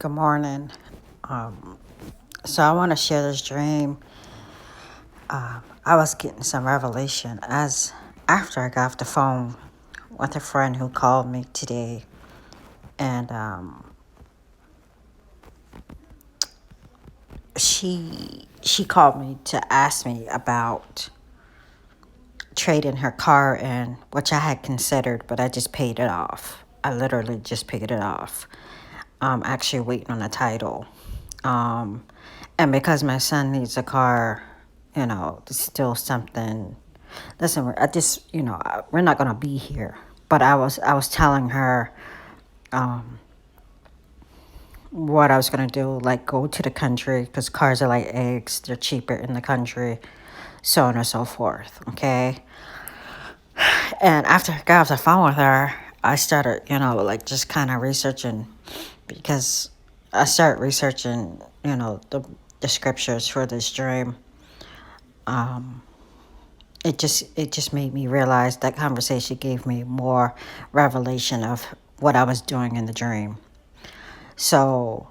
Good morning. Um, so I want to share this dream. I was getting some revelation as after I got off the phone with a friend who called me today, and she called me to ask me about trading her car in, which I had considered, but I just paid it off. I literally just paid it off. I'm actually waiting on the title. Um, and because my son needs a car, it's still something. Listen, I just, we're not gonna be here. But I was telling her, um, what I was gonna do, like go to the country because cars are like eggs; they're cheaper in the country, so on and so forth. Okay. And after I got off the phone with her, I started, like just kind of researching because I started researching, the scriptures for this dream. Um, it just made me realize that conversation gave me more revelation of what I was doing in the dream. So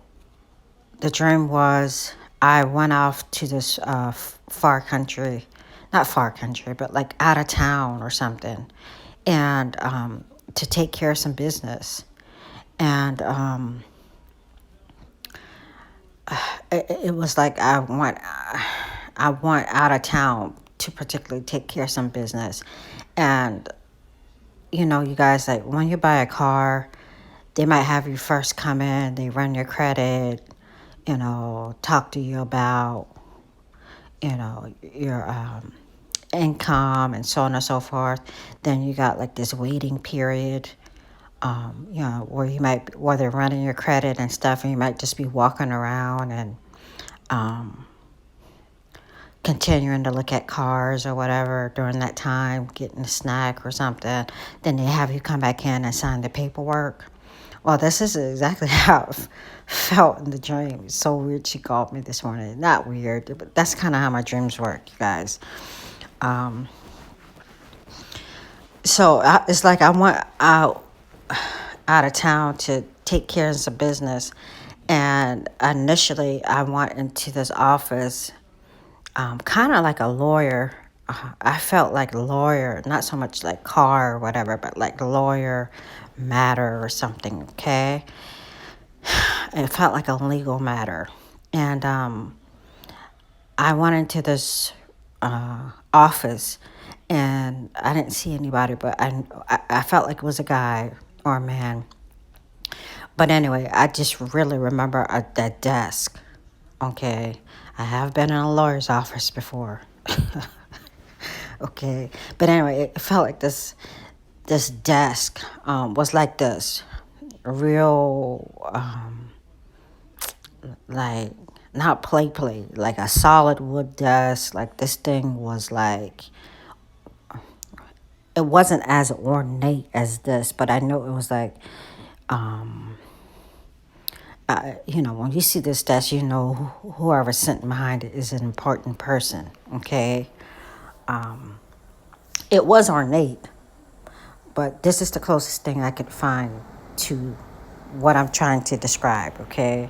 the dream was I went off to this far country, not far country, but like out of town or something, and to take care of some business. And it was like I went out of town to particularly take care of some business. And you guys, like when you buy a car, they might have you first come in, they run your credit, talk to you about your income and so on and so forth. Then you got like this waiting period, where they're running your credit and stuff, and you might just be walking around and um, continuing to look at cars or whatever during that time, getting a snack or something. Then they have you come back in and sign the paperwork. Well, this is exactly how it felt in the dream. It's so weird she called me this morning. Not weird, but that's kind of how my dreams work, you guys. Um, it's like I went out of town to take care of some business. And initially, I went into this office, kind of like a lawyer. I felt like a lawyer, not so much like car or whatever, but like lawyer matter or something, okay? It felt like a legal matter. And I went into this office and I didn't see anybody, but I felt like it was a guy or a man. But anyway, I just really remember that desk. Okay, I have been in a lawyer's office before. Okay, but anyway, it felt like this desk was like this, real like not play, like a solid wood desk. Like this thing was like it wasn't as ornate as this, but I know it was like um when you see this desk, whoever's sitting behind it is an important person, okay? Um, it was ornate, but this is the closest thing I could find to what I'm trying to describe, okay?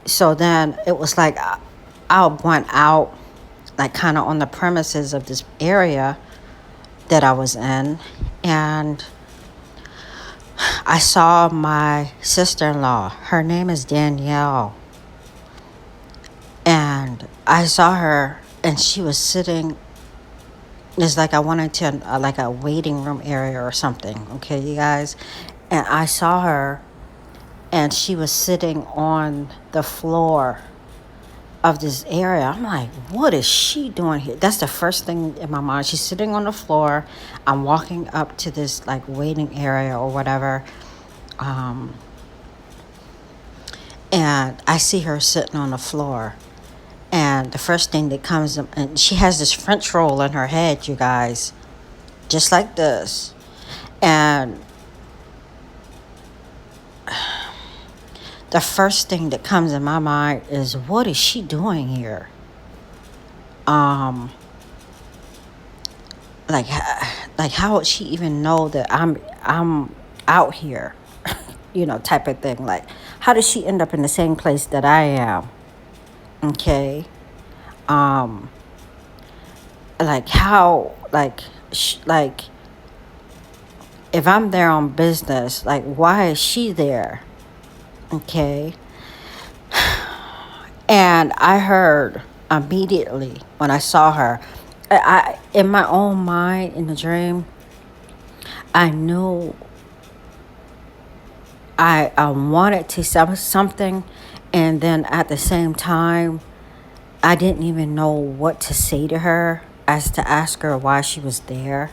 So then it was like I went out, like kind of on the premises of this area that I was in, and I saw my sister-in-law. Her name is Danielle. And I saw her, and she was sitting. It's like I went into like a waiting room area or something. Okay, you guys. And I saw her, and she was sitting on the floor of this area. I'm like, what is she doing here? That's the first thing in my mind. She's sitting on the floor. I'm walking up to this like waiting area or whatever. And I see her sitting on the floor. And the first thing that comes, and she has this French roll in her head, you guys, just like this. And the first thing that comes in my mind is, what is she doing here? Like how would she even know that I'm out here? Type of thing. Like, how did she end up in the same place that I am? Okay. Um, like how, like if I'm there on business, like why is she there? Okay. And I heard immediately when I saw her, I in my own mind in the dream, I knew I wanted to say something, and then at the same time, I didn't even know what to say to her as to ask her why she was there.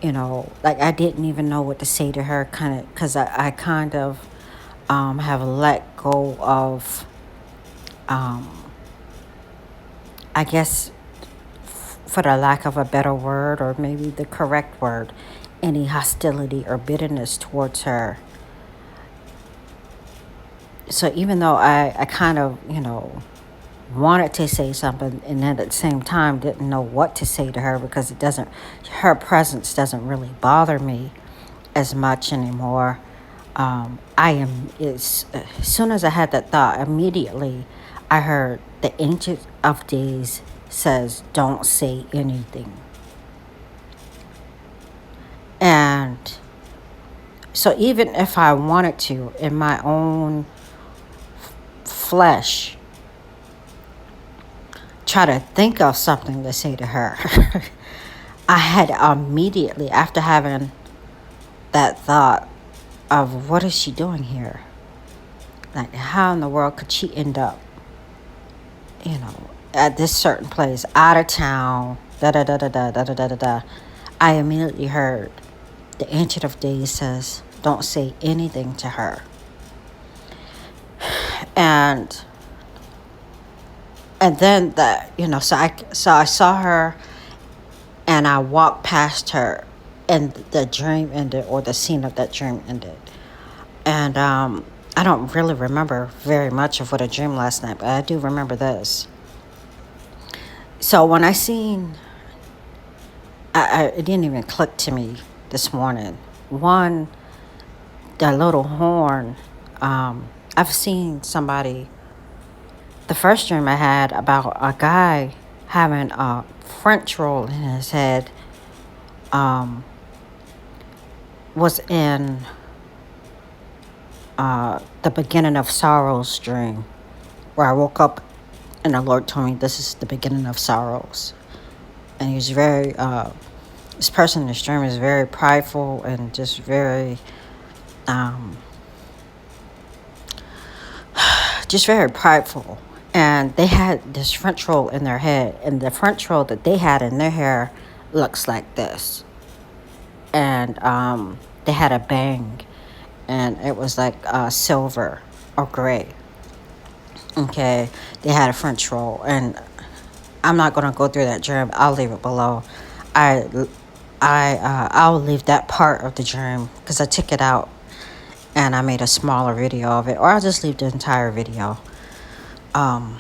Like I didn't even know what to say to her, kind of, because I kind of have let go of, I guess, for the lack of a better word, or maybe the correct word, any hostility or bitterness towards her. So even though I kind of, wanted to say something, and then at the same time didn't know what to say to her, because her presence doesn't really bother me as much anymore. As soon as I had that thought, immediately I heard the Ancient of Days says, don't say anything. And so even if I wanted to, in my own flesh, try to think of something to say to her, I had immediately, after having that thought of what is she doing here? Like, how in the world could she end up, at this certain place, out of town, da da da da da da da da da da. I immediately heard the Ancient of Days says, don't say anything to her. And then so I saw her, and I walked past her, and the dream ended, or the scene of that dream ended. And I don't really remember very much of what I dreamed last night, but I do remember this. So when I seen, it didn't even click to me this morning. One, the little horn, I've seen somebody, the first dream I had about a guy having a French roll in his head, was in the beginning of sorrows dream, where I woke up and the Lord told me this is the beginning of sorrows. And he was very, this person in this dream is very prideful and just very, very prideful. And they had this French roll in their head, and the French roll that they had in their hair looks like this. And they had a bang, and it was like silver or gray. Okay, they had a French roll, and I'm not gonna go through that dream. I'll leave it below. I'll leave that part of the dream because I took it out and I made a smaller video of it, or I'll just leave the entire video. I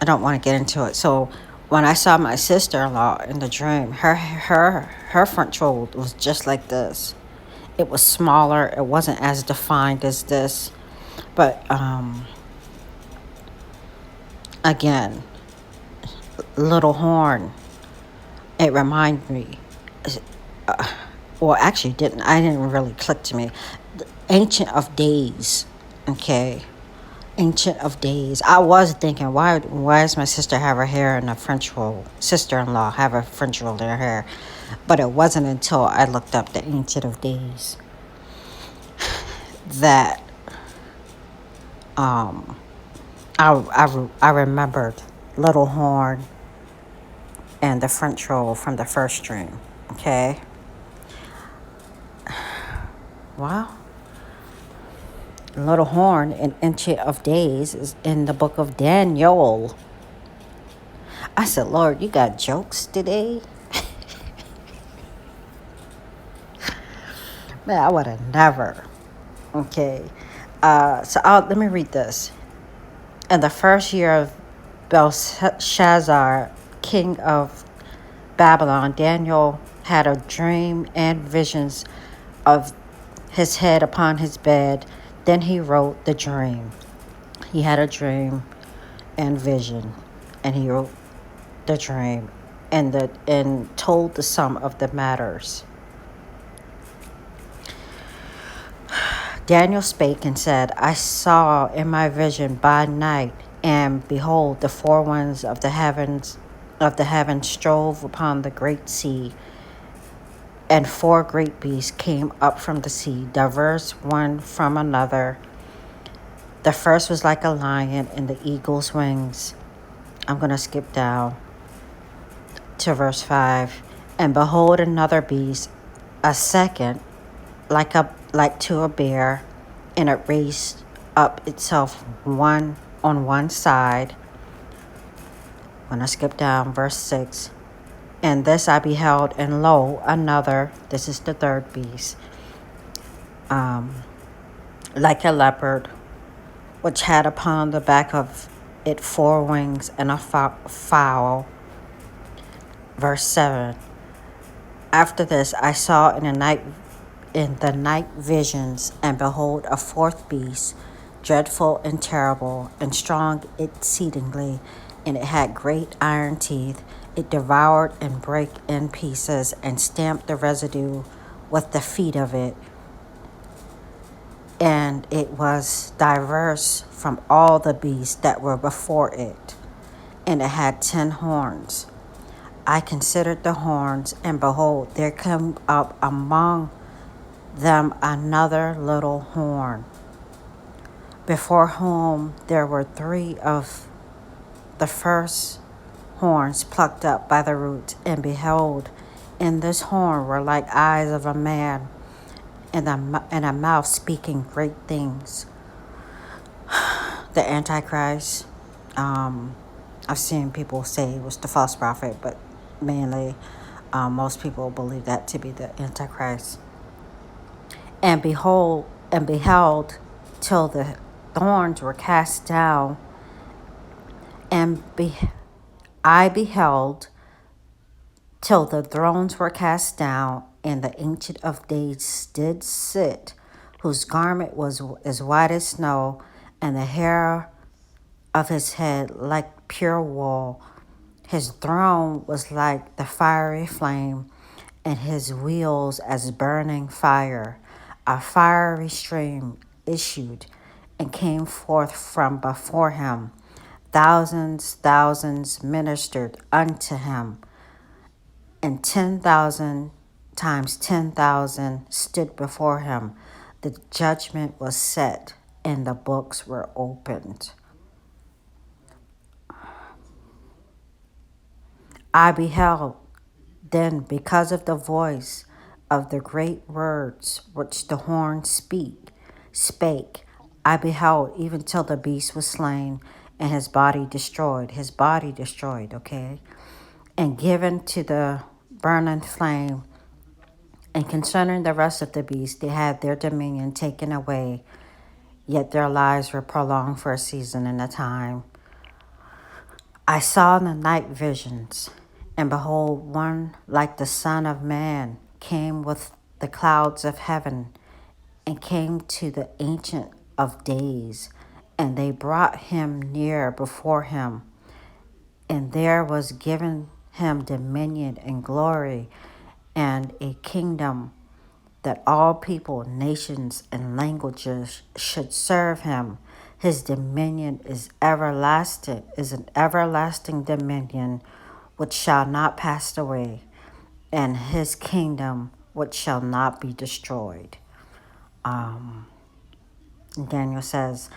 don't want to get into it. So when I saw my sister-in-law in the dream, her French roll was just like this. It was smaller. It wasn't as defined as this, but again, little horn. It reminded me. Well, actually, didn't really click to me. The Ancient of Days. Okay, Ancient of Days. I was thinking, why does my sister have her hair in a French roll? Sister-in-law have a French roll in her hair, but it wasn't until I looked up the Ancient of Days that I remembered little horn and the French roll from the first dream. Okay. Well, little horn and Ancient of Days is in the book of Daniel. I said, Lord, you got jokes today? Man, I would have never. Okay. So let me read this. In the first year of Belshazzar, king of Babylon, Daniel had a dream and visions of his head upon his bed, Then he wrote the dream. He had a dream and vision, and he wrote the dream and told the sum of the matters. Daniel spake and said, I saw in my vision by night, and behold, the four winds of the heavens strove upon the great sea, and four great beasts came up from the sea, diverse one from another. The first was like a lion in the eagle's wings. I'm going to skip down to verse 5. And behold, another beast, a second, like to a bear, and it raised up itself one on one side. I'm going to skip down, verse 6. And this I beheld, and lo, another, this is the third beast, like a leopard, which had upon the back of it four wings and a fowl. Verse 7. After this I saw in the night visions, and behold, a fourth beast, dreadful and terrible, and strong exceedingly, and it had great iron teeth. It devoured and brake in pieces, and stamped the residue with the feet of it. And it was diverse from all the beasts that were before it, and it had 10 horns. I considered the horns, and behold, there came up among them another little horn, before whom there were 3 of the first horns plucked up by the roots. And behold, in this horn were like eyes of a man, and a mouth speaking great things. The antichrist, I've seen people say it was the false prophet, but mainly most people believe that to be the antichrist. And beheld till the thorns were cast down, I beheld till the thrones were cast down, and the Ancient of Days did sit, whose garment was as white as snow, and the hair of his head like pure wool. His throne was like the fiery flame, and his wheels as burning fire. A fiery stream issued and came forth from before him. Thousands ministered unto him, and 10,000 times 10,000 stood before him. The judgment was set, and the books were opened. I beheld then, because of the voice of the great words which the horn spake, I beheld even till the beast was slain, and his body destroyed, okay, and given to the burning flame. And concerning the rest of the beasts, they had their dominion taken away, yet their lives were prolonged for a season and a time. I saw in the night visions, and behold, one like the Son of Man came with the clouds of heaven, and came to the Ancient of Days, and they brought him near before him. And there was given him dominion and glory, and a kingdom, that all people, nations, and languages should serve him. His dominion is an everlasting dominion which shall not pass away, and his kingdom which shall not be destroyed. Daniel says,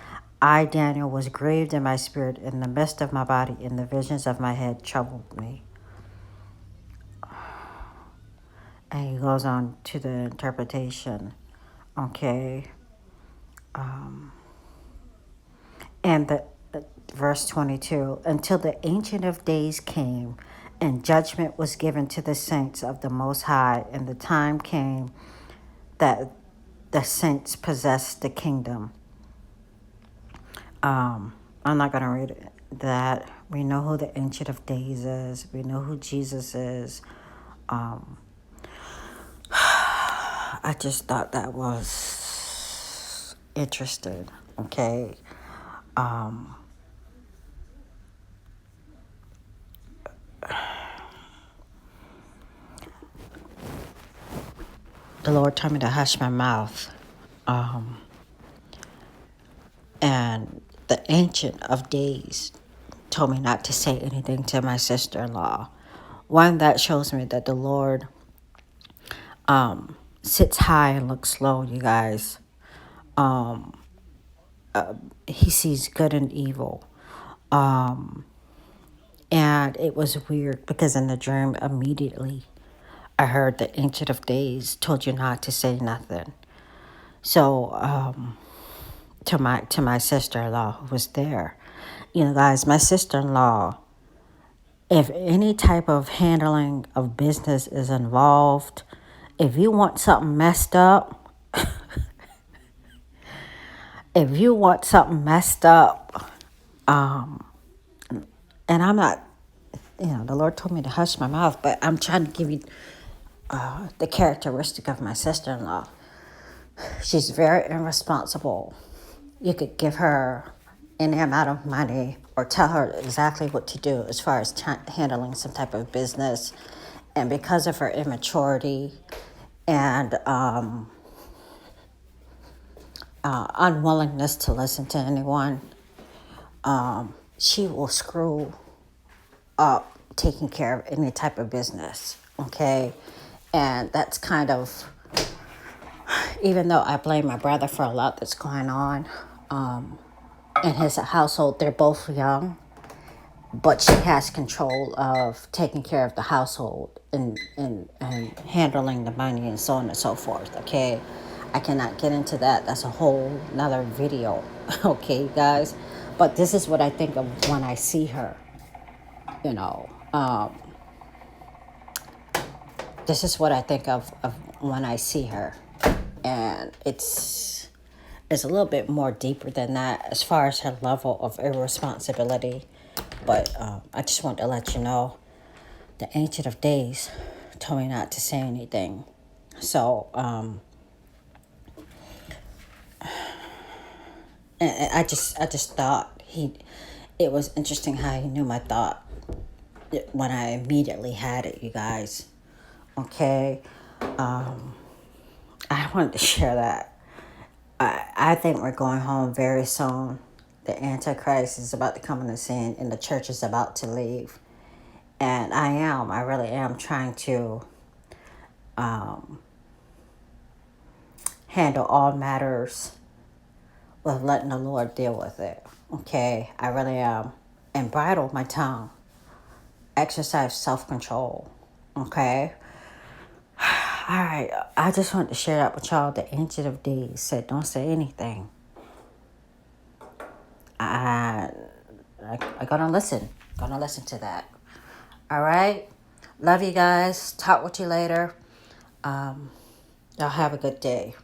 I, Daniel, was grieved in my spirit in the midst of my body, and the visions of my head troubled me. And he goes on to the interpretation. Okay. And the verse 22, until the Ancient of Days came, and judgment was given to the saints of the Most High, and the time came that the saints possessed the kingdom. I'm not going to read that. We know who the Ancient of Days is. We know who Jesus is. I just thought that was interesting, okay? The Lord told me to hush my mouth. And the Ancient of Days told me not to say anything to my sister-in-law. One, that shows me that the Lord sits high and looks low, you guys. He sees good and evil. And it was weird because in the dream, immediately, I heard the Ancient of Days told you not to say nothing. So, to my sister-in-law who was there, you know, guys, my sister-in-law, if any type of handling of business is involved, if you want something messed up, if you want something messed up, and I'm not, you know, the Lord told me to hush my mouth, but I'm trying to give you the characteristic of my sister-in-law. She's very irresponsible. You could give her any amount of money or tell her exactly what to do as far as handling some type of business. And because of her immaturity and unwillingness to listen to anyone, she will screw up taking care of any type of business, okay? And that's kind of, even though I blame my brother for a lot that's going on in his household, they're both young, but she has control of taking care of the household and handling the money and so on and so forth, okay? I cannot get into that. That's a whole nother video, okay, guys? But this is what I think of when I see her, you know. This is what I think of when I see her. And it's a little bit more deeper than that as far as her level of irresponsibility. But I just want to let you know, the Ancient of Days told me not to say anything. So, and I just thought it was interesting how he knew my thought when I immediately had it, you guys. Okay, I wanted to share that. I think we're going home very soon. The antichrist is about to come on the scene, and the church is about to leave. And I really am trying to handle all matters with letting the Lord deal with it. Okay, I really am. And bridle my tongue. Exercise self-control. Okay? All right, I just wanted to share that with y'all. The Ancient of Days said, don't say anything. I'm gonna listen. Gonna listen to that. All right? Love you guys. Talk with you later. Y'all have a good day.